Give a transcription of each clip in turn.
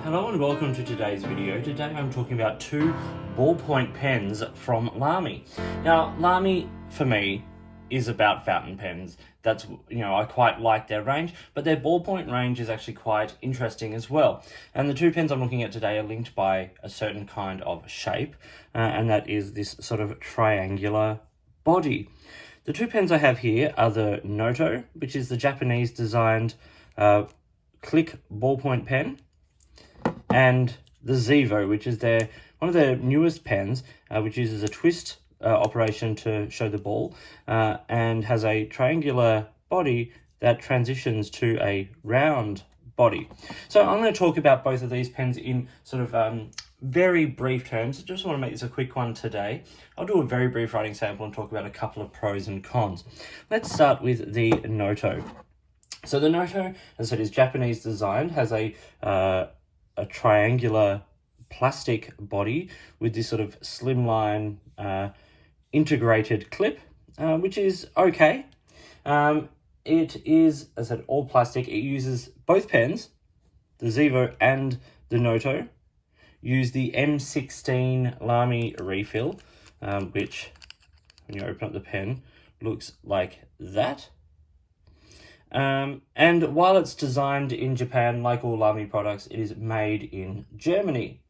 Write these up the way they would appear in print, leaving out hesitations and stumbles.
Hello and welcome to today's video. Today I'm talking about two ballpoint pens from Lamy. Now, Lamy, for me, is about fountain pens. That's, I quite like their range, but their ballpoint range is actually quite interesting as well. And the two pens I'm looking at today are linked by a certain kind of shape, and that is this sort of triangular body. The two pens I have here are the Noto, which is the Japanese designed click ballpoint pen, and the Zevo, which is one of their newest pens, which uses a twist operation to show the ball, and has a triangular body that transitions to a round body. So I'm going to talk about both of these pens in sort of very brief terms. I just want to make this a quick one today. I'll do a very brief writing sample and talk about a couple of pros and cons. Let's start with the Noto. So the Noto, as I said, is Japanese designed, has a triangular plastic body with this sort of slimline integrated clip, which is okay. It is, as I said, all plastic. It uses both pens, the Zevo and the Noto, use the M16 Lamy refill, which, when you open up the pen, looks like that. And while it's designed in Japan, like all Lamy products, it is made in Germany.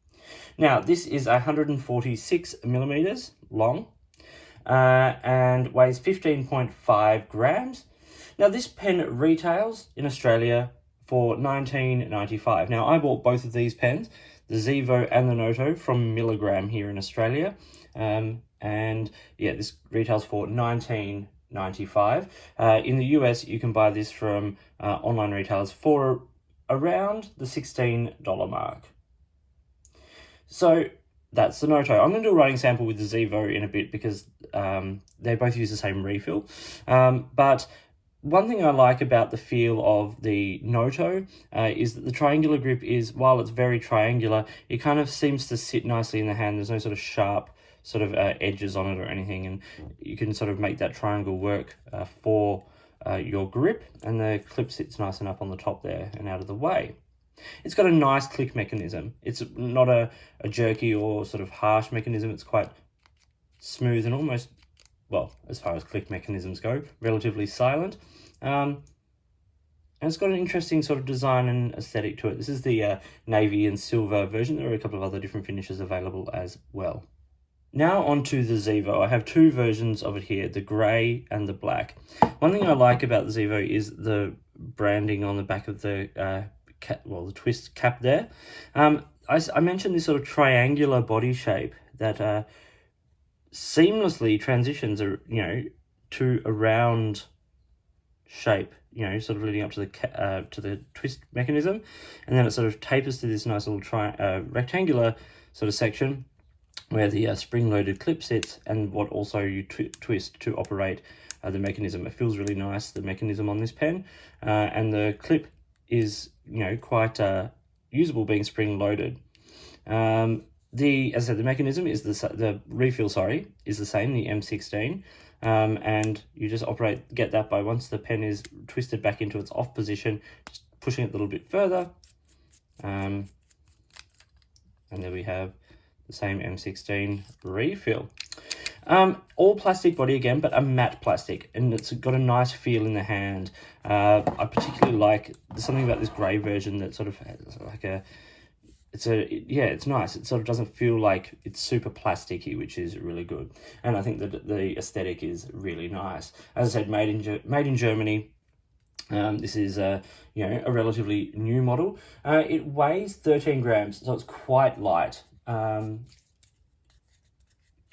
Now, this is 146 millimeters long and weighs 15.5 grams. Now, this pen retails in Australia for $19.95. Now, I bought both of these pens, the Zevo and the Noto, from Milligram here in Australia. And yeah, this retails for $19.95. In the US, you can buy this from online retailers for around the $16 mark. So that's the Noto. I'm going to do a writing sample with the Zevo in a bit because they both use the same refill. But one thing I like about the feel of the Noto is that the triangular grip is, while it's very triangular, it kind of seems to sit nicely in the hand. There's no sort of sharp sort of edges on it or anything, and you can sort of make that triangle work for your grip, and the clip sits nice and up on the top there and out of the way. It's got a nice click mechanism. It's not a jerky or sort of harsh mechanism. It's quite smooth and almost, well, as far as click mechanisms go, relatively silent. And it's got an interesting sort of design and aesthetic to it. This is the navy and silver version. There are a couple of other different finishes available as well. Now onto the Zevo. I have two versions of it here, the grey and the black. One thing I like about the Zevo is the branding on the back of the the twist cap there. I mentioned this sort of triangular body shape that seamlessly transitions, to a round shape, sort of leading up to the twist mechanism, and then it sort of tapers to this nice little rectangular sort of section where the spring-loaded clip sits, and what also you twist to operate the mechanism. It feels really nice, the mechanism on this pen, and the clip is, quite usable being spring-loaded. As I said, the mechanism is the refill, is the same, the M16, and you just get that by, once the pen is twisted back into its off position, just pushing it a little bit further, and there we have the same M16 refill. All plastic body again, but a matte plastic, and it's got a nice feel in the hand. I particularly like, there's something about this grey version that sort of has like it's nice. It sort of doesn't feel like it's super plasticky, which is really good. And I think that the aesthetic is really nice. As I said, made in Germany. This is a relatively new model. It weighs 13 grams, so it's quite light. And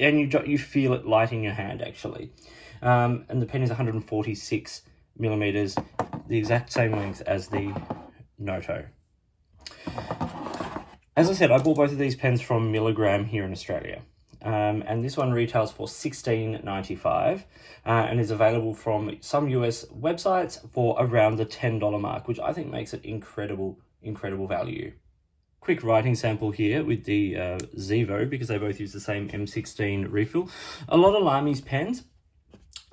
you feel it light in your hand, actually. And the pen is 146 millimeters, the exact same length as the Noto. As I said, I bought both of these pens from Milligram here in Australia. And this one retails for $16.95 and is available from some US websites for around the $10 mark, which I think makes it incredible value. Quick writing sample here with the Zevo, because they both use the same M16 refill. A lot of Lamy's pens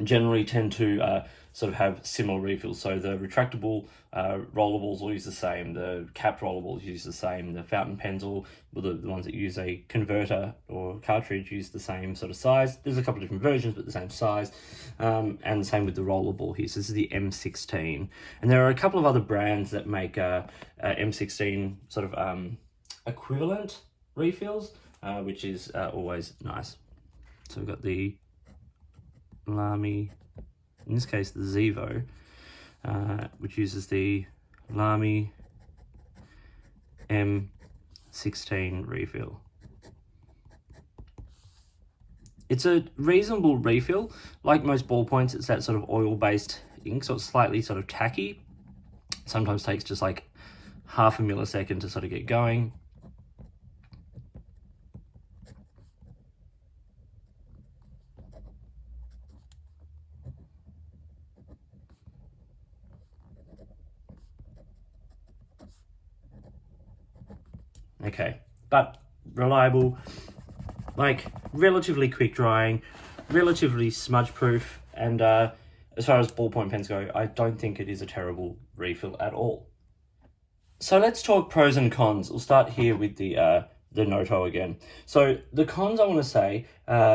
generally tend to sort of have similar refills. So the retractable rollerballs all use the same, the capped rollerballs use the same, the fountain pens, all the ones that use a converter or cartridge, use the same sort of size. There's a couple of different versions, but the same size. And the same with the rollerball here. So this is the M16. And there are a couple of other brands that make M16 sort of equivalent refills, which is always nice. So we've got the Lamy, in this case the Zevo, which uses the Lamy M16 refill. It's a reasonable refill. Like most ballpoints, it's that sort of oil-based ink, so it's slightly sort of tacky. Sometimes takes just like half a millisecond to sort of get going. Okay, but reliable, like relatively quick drying, relatively smudge proof, and as far as ballpoint pens go, I don't think it is a terrible refill at all. So let's talk pros and cons. We'll start here with the Noto again. So the cons I want to say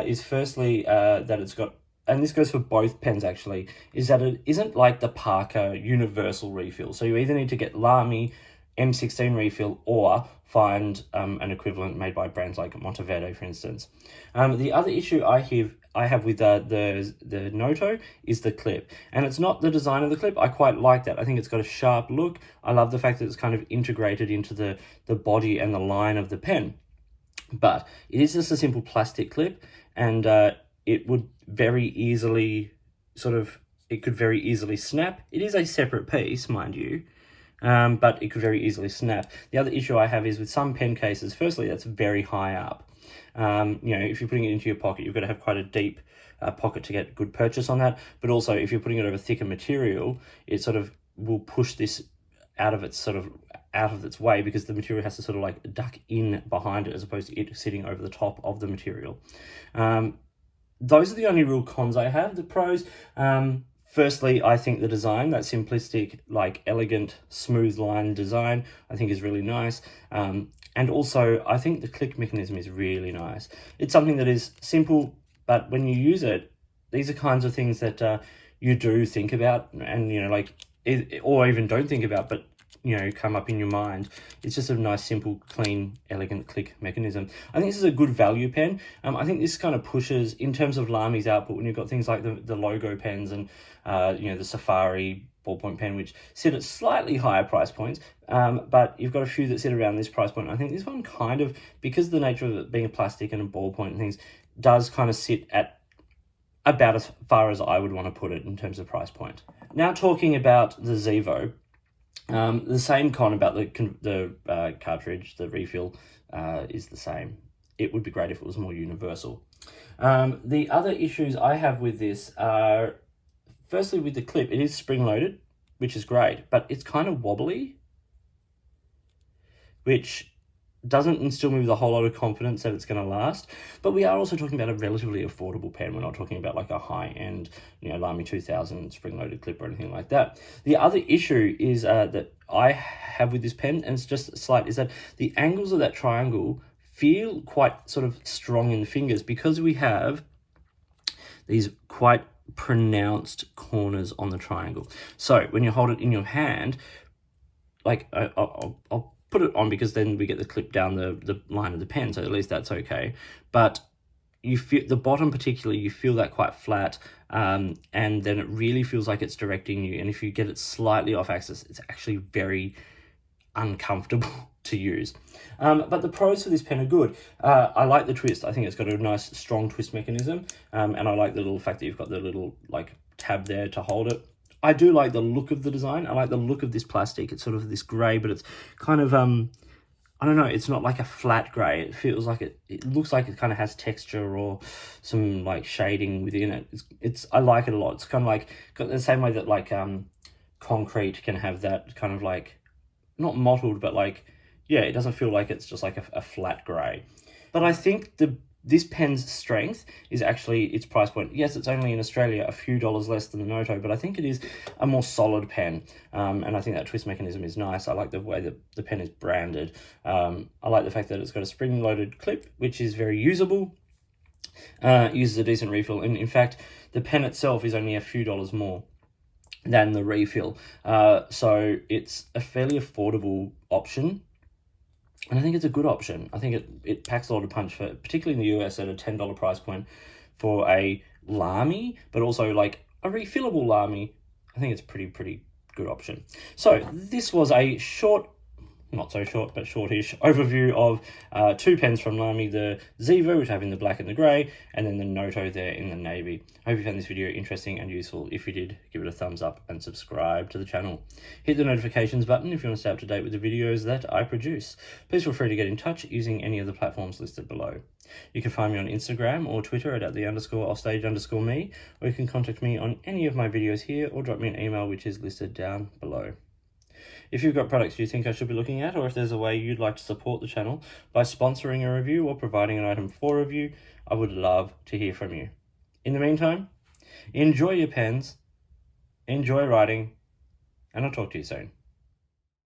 is firstly that it's got, and this goes for both pens actually, is that it isn't like the Parker universal refill. So you either need to get Lamy M16 refill or find an equivalent made by brands like Monteverde, for instance. The other issue I have with the Noto is the clip, and it's not the design of the clip. I quite like that. I think it's got a sharp look. I love the fact that it's kind of integrated into the body and the line of the pen, but it is just a simple plastic clip, and it would very easily it could very easily snap. It is a separate piece, mind you, but it could very easily snap. The other issue I have is with some pen cases, firstly, that's very high up. If you're putting it into your pocket, you've got to have quite a deep pocket to get good purchase on that. But also, if you're putting it over thicker material, it sort of will push this out of its way, because the material has to sort of like duck in behind it, as opposed to it sitting over the top of the material. Those are the only real cons I have. The pros, firstly, I think the design, that simplistic, like elegant, smooth line design, I think is really nice. And also, I think the click mechanism is really nice. It's something that is simple, but when you use it, these are kinds of things that you do think about, and or even don't think about, but come up in your mind. It's just a nice, simple, clean, elegant click mechanism. I think this is a good value pen. I think this kind of pushes, in terms of Lamy's output, when you've got things like the logo pens and the Safari ballpoint pen, which sit at slightly higher price points, but you've got a few that sit around this price point. I think this one kind of, because of the nature of it being a plastic and a ballpoint and things, does kind of sit at about as far as I would want to put it in terms of price point. Now talking about the Zevo, the same con about the cartridge, the refill, is the same. It would be great if it was more universal. The other issues I have with this are, firstly, with the clip, it is spring-loaded, which is great, but it's kind of wobbly, which doesn't instill me with a whole lot of confidence that it's going to last. But we are also talking about a relatively affordable pen. We're not talking about like a high-end, Lamy 2000 spring-loaded clip or anything like that. The other issue is that I have with this pen, and it's just slight, is that the angles of that triangle feel quite sort of strong in the fingers, because we have these quite pronounced corners on the triangle. So when you hold it in your hand, like I'll put it on, because then we get the clip down the line of the pen, so at least that's okay. But you feel the bottom, particularly, you feel that quite flat, and then it really feels like it's directing you. And if you get it slightly off axis, it's actually very uncomfortable to use. But the pros for this pen are good. I like the twist. I think it's got a nice strong twist mechanism, and I like the little fact that you've got the little like tab there to hold it. I do like the look of the design. I like the look of this plastic. It's sort of this grey, but it's kind of, I don't know, it's not like a flat grey. It feels like it looks like it kind of has texture or some like shading within it. I like it a lot. It's kind of like, got the same way that like concrete can have that kind of like, not mottled, but like, yeah, it doesn't feel like it's just like a flat grey. But I think the this pen's strength is actually its price point. Yes, it's only in Australia a few dollars less than the Noto, but I think it is a more solid pen, and I think that twist mechanism is nice. I like the way that the pen is branded. I like the fact that it's got a spring-loaded clip, which is very usable, uses a decent refill, and in fact, the pen itself is only a few dollars more than the refill, so it's a fairly affordable option. And I think it's a good option. I think it packs a lot of punch, for particularly in the US at a $10 price point for a Lamy, but also like a refillable Lamy. I think it's pretty good option. So this was a short, not so short, but shortish overview of two pens from Lamy, the Ziva, which I have in the black and the grey, and then the Noto there in the navy. I hope you found this video interesting and useful. If you did, give it a thumbs up and subscribe to the channel. Hit the notifications button if you want to stay up to date with the videos that I produce. Please feel free to get in touch using any of the platforms listed below. You can find me on Instagram or Twitter at @the_offstage_me, or you can contact me on any of my videos here or drop me an email which is listed down below. If you've got products you think I should be looking at, or if there's a way you'd like to support the channel by sponsoring a review or providing an item for review, I would love to hear from you. In the meantime, enjoy your pens, enjoy writing, and I'll talk to you soon.